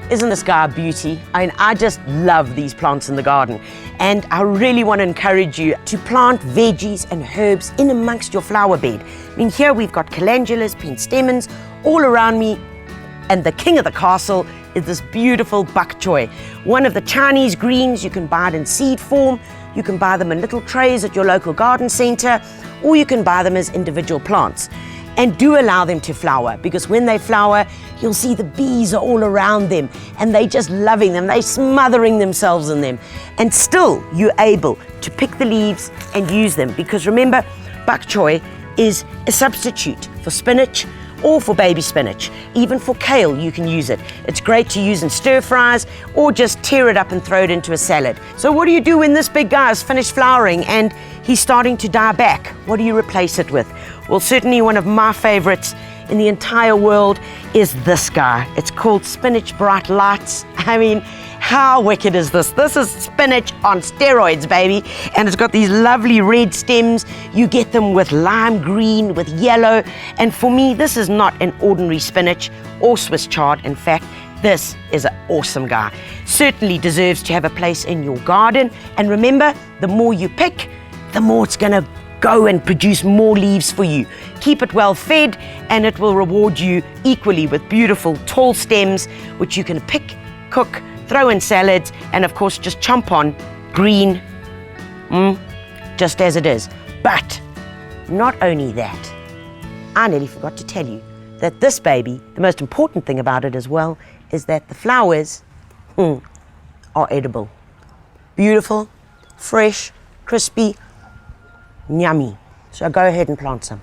Isn't this guy a beauty? I mean, I just love these plants in the garden. And I really want to encourage you to plant veggies and herbs in amongst your flower bed. I mean, here we've got calendulas, pentstemons all around me. And the king of the castle is this beautiful bok choy. One of the Chinese greens. You can buy it in seed form. You can buy them in little trays at your local garden center, or you can buy them as individual plants. And do allow them to flower, because when they flower, you'll see the bees are all around them and they're just loving them. They're smothering themselves in them. And still, you're able to pick the leaves and use them, because remember, bok choy is a substitute for spinach or for baby spinach. Even for kale, you can use it. It's great to use in stir fries or just tear it up and throw it into a salad. So what do you do when this big guy is finished flowering and he's starting to die back? What do you replace it with? Well, certainly one of my favorites in the entire world is this guy. It's called Spinach Bright Lights. I mean, how wicked is this? This is spinach on steroids, baby. And it's got these lovely red stems. You get them with lime green, with yellow. And for me, this is not an ordinary spinach or Swiss chard. In fact, this is an awesome guy. Certainly deserves to have a place in your garden. And remember, the more you pick, the more it's gonna go and produce more leaves for you. Keep it well fed and it will reward you equally with beautiful tall stems, which you can pick, cook, throw in salads, and of course just chomp on green, just as it is. But not only that, I nearly forgot to tell you that this baby, the most important thing about it as well, is that the flowers are edible. Beautiful, fresh, crispy, yummy. So go ahead and plant some.